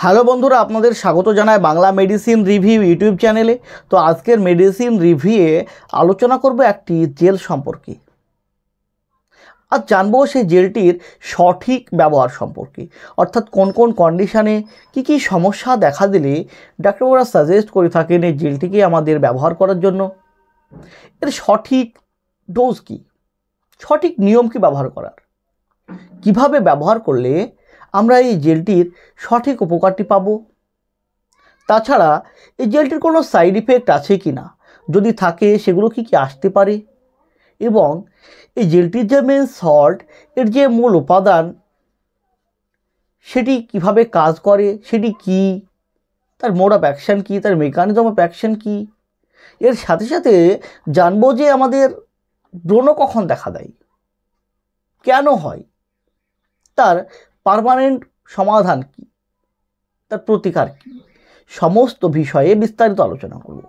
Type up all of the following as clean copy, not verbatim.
Hello বন্ধুরা, আপনাদের স্বাগত জানাই বাংলা মেডিসিন রিভিউ ইউটিউব চ্যানেলে। তো আজকের মেডিসিন রিভিউয়ে আলোচনা করব একটি জেল সম্পর্কে। আর জানবো সেই জেলটির সঠিক ব্যবহার সম্পর্কে, অর্থাৎ কোন কোন কন্ডিশানে কী সমস্যা দেখা দিলে ডাক্তারবাবুরা সাজেস্ট করে থাকেন এই জেলটিকে আমাদের ব্যবহার করার জন্য। এর সঠিক ডোজ কী, সঠিক নিয়ম কী ব্যবহার করার, কিভাবে ব্যবহার করলে আমরা এই জেলটির সঠিক উপকারটি পাব। তাছাড়া এই জেলটির কোনো সাইড ইফেক্ট আছে কি না, যদি থাকে সেগুলো কি আসতে পারে, এবং এই জেলটির যে মেন সল্ট এর যে মূল উপাদান সেটি কিভাবে কাজ করে, সেটি কি, তার মোড অফ অ্যাকশান কী, তার মেকানিজম অফ অ্যাকশান কী। এর সাথে সাথে জানবো যে আমাদের ব্রণ কখন দেখা দেয়, কেন হয়, তার পার্মানেন্ট সমাধান কী, তার প্রতিকার কী, সমস্ত বিষয়ে বিস্তারিত আলোচনা করব।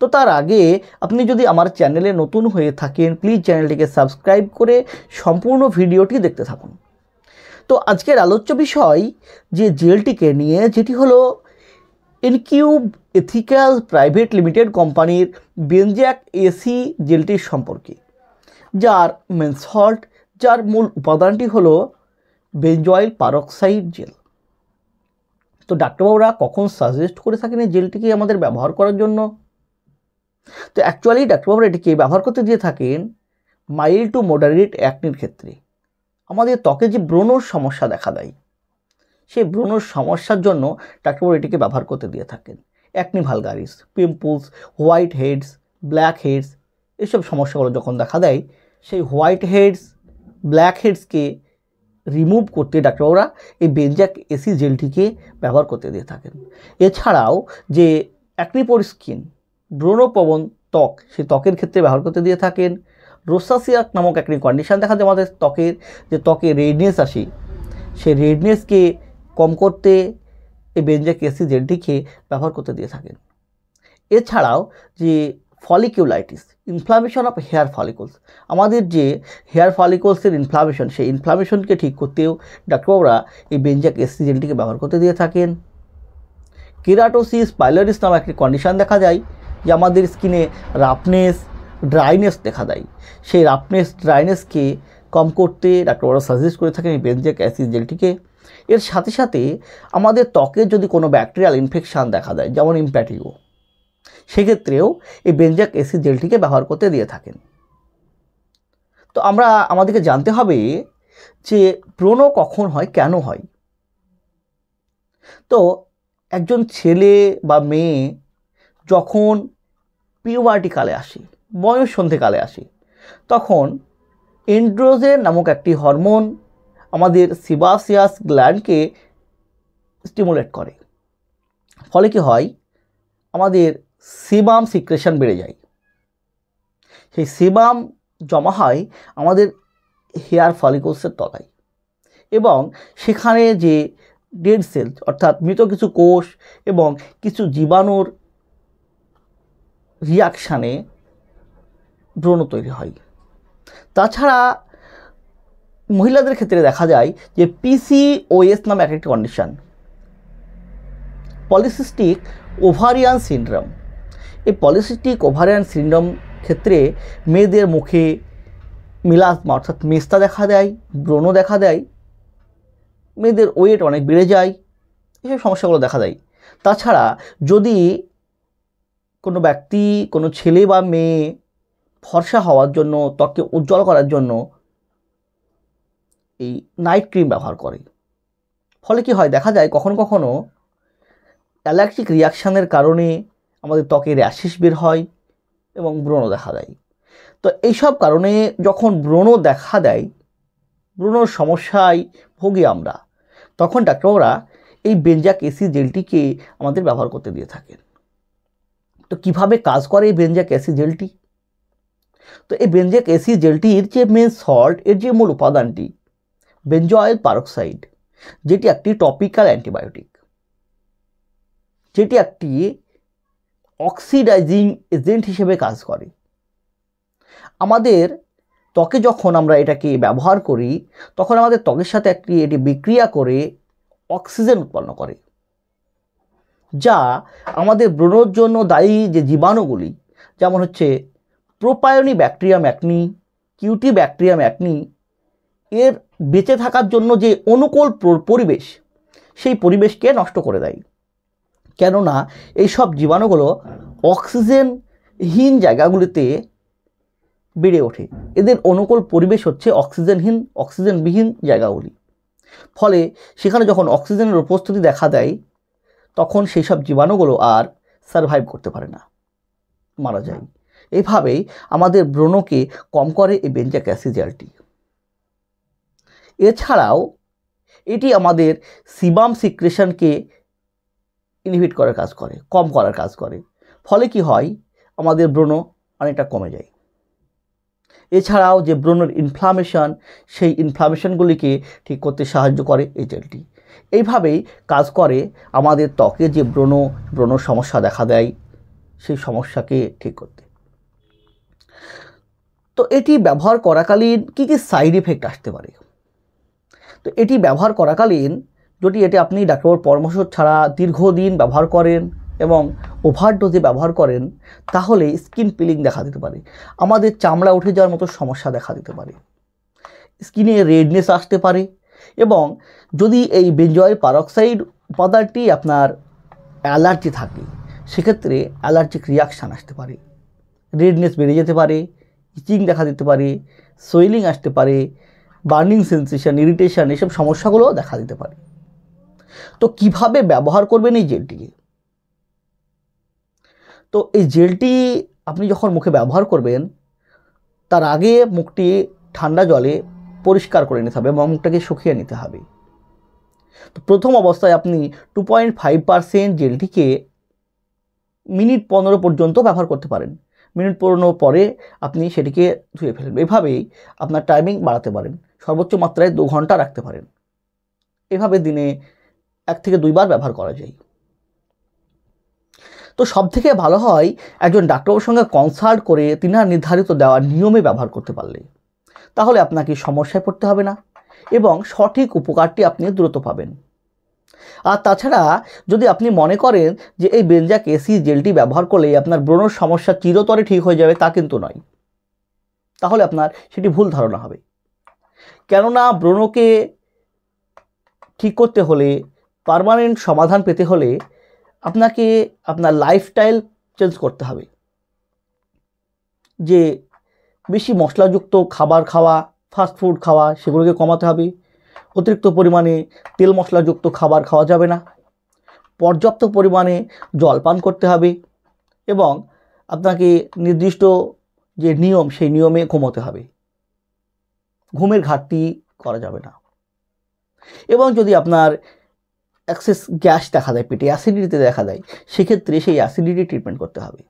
তো তার আগে আপনি যদি আমার চ্যানেলে নতুন হয়ে থাকেন, প্লিজ চ্যানেলটিকে সাবস্ক্রাইব করে সম্পূর্ণ ভিডিওটি দেখতে থাকুন। তো আজকের আলোচ্য বিষয় যে জেলটিকে নিয়ে, যেটি হলো ইনকিউব এথিক্যাল প্রাইভেট লিমিটেড কোম্পানির বেনজ্যাক এসি জেলটির সম্পর্কে, যার মেন সল্ট, যার মূল উপাদানটি হলো বেঞ্জয়েল পারক্সাইড জেল। তো ডাক্তারবাবুরা কখন সাজেস্ট করে থাকেন এই জেলটিকে আমাদের ব্যবহার করার জন্য? তো অ্যাকচুয়ালি ডাক্তারবাবুরা এটিকে ব্যবহার করতে দিয়ে থাকেন মাইল্ড টু মডারেট অ্যাকনির ক্ষেত্রে। আমাদের ত্বকে যে ব্রণর সমস্যা দেখা দেয়, সেই ব্রণর সমস্যার জন্য ডাক্তারবাবু এটিকে ব্যবহার করতে দিয়ে থাকেন। Acne vulgaris, pimples, white heads, black heads, এসব সমস্যাগুলো যখন দেখা দেয়, সেই হোয়াইট হেডস, ব্ল্যাক হেডসকে রিমুভ করতে ডাক্তারবাবুরা এই বেনজ্যাক এসি জেলটিকে ব্যবহার করতে দিয়ে থাকেন। এছাড়াও যে অ্যাকনিপোর স্কিন, ব্রণপ্রবণ ত্বক, সেই ত্বকের ক্ষেত্রে ব্যবহার করতে দিয়ে থাকেন। রোসাসিয়া নামক একটি কন্ডিশান দেখা যায় আমাদের ত্বকের, যে ত্বকে রেডনেস আসে, সেই রেডনেসকে কম করতে এই বেনজ্যাক এসি জেলটিকে ব্যবহার করতে দিয়ে থাকেন। এছাড়াও যে folliculitis, inflammation of hair follicles, আমাদের যে হেয়ার ফলিকলসের ইনফ্লামেশন, সেই ইনফ্লামেশনকে ঠিক করতেও ডাক্তারবাবুরা এই বেনজ্যাক এসি জেলটিকে ব্যবহার করতে দিয়ে থাকেন। কেরাটোসিস পাইলোরিস নামক একটি কন্ডিশান দেখা যায়, যে আমাদের স্কিনে রাফনেস, ড্রাইনেস দেখা দেয়, সেই রাফনেস ড্রাইনেসকে কম করতে ডাক্তারবাবুরা সাজেস্ট করে থাকেন এই বেনজ্যাক এসি জেলটিকে। এর সাথে সাথে আমাদের ত্বকে যদি কোনো ব্যাকটেরিয়াল ইনফেকশান দেখা দেয়, যেমন ইম্প্যাটিগো, সেক্ষেত্রেও এই বেনজ্যাক এসি জেলটিকে ব্যবহার করতে দিয়ে থাকেন। তো আমাদেরকে জানতে হবে যে ব্রণ কখন হয়, কেন হয়। তো একজন ছেলে বা মেয়ে যখন পিউবার্টিকালে আসে, বয়স সন্ধিকালে আসে, তখন এন্ড্রোজেন নামক একটি হরমোন আমাদের সিবাসিয়াস গ্ল্যান্ডকে স্টিমুলেট করে। ফলে কি হয়, আমাদের সেবাম সিক্রেশন বেড়ে যায়। সেই সেবাম জমা হয় আমাদের হেয়ার ফলিকলসের তলায়, এবং সেখানে যে ডেড সেল, অর্থাৎ মৃত কিছু কোষ এবং কিছু জীবাণুর রিয়াকশানে ব্রণ তৈরি হয়। তাছাড়া মহিলাদের ক্ষেত্রে দেখা যায় যে পিসিওএস নামে একটি কন্ডিশান, পলিসিস্টিক ওভারিয়ান সিনড্রোম। এই পলিসিস্টিক ওভারিয়ান সিনড্রোম ক্ষেত্রে মেয়েদের মুখে মিলাজমা, অর্থাৎ মেস্তা দেখা দেয়, ব্রণ দেখা দেয়, মেয়েদের ওয়েট অনেক বেড়ে যায়, এসব সমস্যাগুলো দেখা দেয়। তাছাড়া যদি কোনো ব্যক্তি, কোনো ছেলে বা মেয়ে ফর্সা হওয়ার জন্য, ত্বককে উজ্জ্বল করার জন্য এই নাইট ক্রিম ব্যবহার করে, ফলে কি হয়, দেখা যায় কখনো কখনো অ্যালার্জিক রিয়াকশানের কারণে আমাদের ত্বকে র্যাশেস বের হয় এবং ব্রণ দেখা দেয়। তো এইসব কারণে যখন ব্রণ দেখা দেয়, ব্রণর সমস্যায় ভুগি আমরা, তখন ডাক্তারবাবুরা এই বেনজ্যাক এসি জেলটিকে আমাদের ব্যবহার করতে দিয়ে থাকেন। তো কিভাবে কাজ করে এই বেনজ্যাক এসি জেলটি? তো এই বেনজ্যাক এসি জেলটির যে মেন সল্ট, এর যে মূল উপাদানটি বেঞ্জয়েল পারক্সাইড, যেটি একটি টপিক্যাল অ্যান্টিবায়োটিক, যেটি একটি অক্সিডাইজিং এজেন্ট হিসেবে কাজ করে। আমাদের ত্বকে যখন আমরা এটাকে ব্যবহার করি, তখন আমাদের ত্বকের সাথে এটি বিক্রিয়া করে অক্সিজেন উৎপন্ন করে, যা আমাদের ব্রণর জন্য দায়ী যে জীবাণুগুলি, যেমন হচ্ছে propionibacterium acnes, cutibacterium acnes, এর বেঁচে থাকার জন্য যে অনুকূল পরিবেশ, সেই পরিবেশকে নষ্ট করে দেয়। কেননা এইসব জীবাণুগুলো অক্সিজেনহীন জায়গাগুলিতে বেড়ে ওঠে। এদের অনুকূল পরিবেশ হচ্ছে অক্সিজেনবিহীন জায়গাগুলি। ফলে সেখানে যখন অক্সিজেনের উপস্থিতি দেখা দেয়, তখন সেই সব জীবাণুগুলো আর সারভাইভ করতে পারে না, মারা যায়। এইভাবেই আমাদের ব্রণকে কম করে এই বেঞ্জাক অ্যাসিড জেলটি। এছাড়াও এটি আমাদের সিবাম সিক্রেশনকে ইনহিবিট করার কাজ করে, কম করার কাজ করে। ফলে কি হয়, আমাদের ব্রণ অনেকটা কমে যায়। এছাড়াও যে ব্রণের ইনফ্লামেশন, সেই ইনফ্লামেশনগুলিকে ঠিক করতে সাহায্য করে এই জেলটি। এইভাবেই কাজ করে আমাদের ত্বকে যে ব্রণ সমস্যা দেখা দেয়, সেই সমস্যাকে ঠিক করতে। তো এটি ব্যবহার করাকালীন কী কী সাইড ইফেক্ট আসতে পারে? তো এটি ব্যবহার করাকালীন যদি এটি আপনি ডাক্তারের পরামর্শ ছাড়া দীর্ঘদিন ব্যবহার করেন এবং ওভারডোজে ব্যবহার করেন, তাহলে স্কিন পিলিং দেখা দিতে পারে, আমাদের চামড়া উঠে যাওয়ার মতো সমস্যা দেখা দিতে পারে, স্কিনে রেডনেস আসতে পারে, এবং যদি এই বেঞ্জয়েল পারক্সাইড উপাদানটি আপনার অ্যালার্জি থাকে, সেক্ষেত্রে অ্যালার্জিক রিয়াকশান আসতে পারে, রেডনেস বেড়ে যেতে পারে, ইচিং দেখা দিতে পারে, সোয়েলিং আসতে পারে, বার্নিং সেন্সেশন, ইরিটেশন, এসব সমস্যাগুলো দেখা দিতে পারে। তো কিভাবে ব্যবহার করবেন এই জেলটিকে? তো এই জেলটি আপনি যখন মুখে ব্যবহার করবেন, তার আগে মুখটি ঠান্ডা জলে পরিষ্কার করে নিতে হবে এবং মুখটাকে শুকিয়ে নিতে হবে। তো প্রথম অবস্থায় আপনি 2.5% জেলটিকে মিনিট 15 পর্যন্ত ব্যবহার করতে পারেন। মিনিট 15 পরে আপনি সেটিকে ধুয়ে ফেলবেন। এভাবেই আপনার টাইমিং বাড়াতে পারেন, সর্বোচ্চ মাত্রায় 2 ঘন্টা রাখতে পারেন। এভাবে দিনে 1 থেকে 2 বার ব্যবহার করা যায়। তো সবথেকে ভালো হয় একজন ডাক্তারের সঙ্গে কনসাল্ট করে তিনার নির্ধারিত দেওয়া নিয়মে ব্যবহার করতে পারলে। তাহলে আপনাকে সমস্যায় পড়তে হবে না এবং সঠিক উপকারটি আপনি দ্রুত পাবেন। আর তাছাড়া যদি আপনি মনে করেন যে এই বেঞ্জাক অ্যাসিড জেলটি ব্যবহার করলে আপনার ব্রণর সমস্যা চিরতরে ঠিক হয়ে যাবে, তা কিন্তু নয়। তাহলে আপনার সেটি ভুল ধারণা হবে। কেননা ব্রণকে ঠিক করতে হলে, পার্মানেন্ট সমাধান পেতে হলে আপনাকে আপনার লাইফস্টাইল চেঞ্জ করতে হবে। যে বেশি মশলাযুক্ত খাবার খাওয়া, ফাস্টফুড খাওয়া, সেগুলোকে কমাতে হবে। অতিরিক্ত পরিমাণে তেল মশলাযুক্ত খাবার খাওয়া যাবে না। পর্যাপ্ত পরিমাণে জল পান করতে হবে এবং আপনাকে নির্দিষ্ট যে নিয়ম, সেই নিয়মে ঘুমোতে হবে। ঘুমের ঘাটতি করা যাবে না। এবং যদি আপনার অ্যাক্সেস গ্যাস দেখা দেয়, পেটে অ্যাসিডিটিতে দেখা দেয়, সেক্ষেত্রে সেই অ্যাসিডিটি ট্রিটমেন্ট করতে হবে।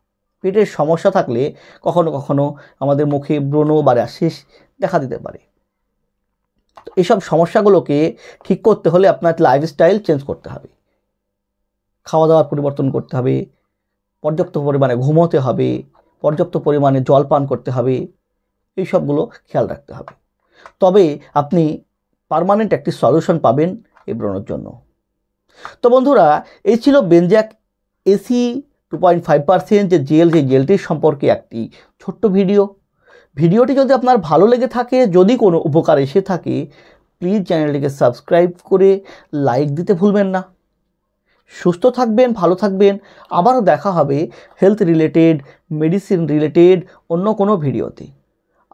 পেটের সমস্যা থাকলে কখনো কখনো আমাদের মুখে ব্রণ বা র্যাশেস দেখা দিতে পারে। তো এসব সমস্যাগুলোকে ঠিক করতে হলে আপনার লাইফস্টাইল চেঞ্জ করতে হবে, খাওয়া দাওয়ার পরিবর্তন করতে হবে, পর্যাপ্ত পরিমাণে ঘুমোতে হবে, পর্যাপ্ত পরিমাণে জল পান করতে হবে, এই সবগুলো খেয়াল রাখতে হবে। তবে আপনি পার্মানেন্ট একটি সলিউশন পাবেন এই ব্রণের জন্য। তো বন্ধুরা, এই ছিল বেঞ্জাক এসি 2.5% যে জেলটির সম্পর্কে একটি ছোট্ট ভিডিওটি যদি আপনার ভালো লেগে থাকে, যদি কোনো উপকার এসে থাকে, প্লিজ চ্যানেলটিকে সাবস্ক্রাইব করে লাইক দিতে ভুলবেন না। সুস্থ থাকবেন, ভালো থাকবেন। আবারও দেখা হবে হেলথ রিলেটেড, মেডিসিন রিলেটেড অন্য কোনো ভিডিওতে।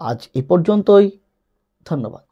আজ এ পর্যন্তই। ধন্যবাদ।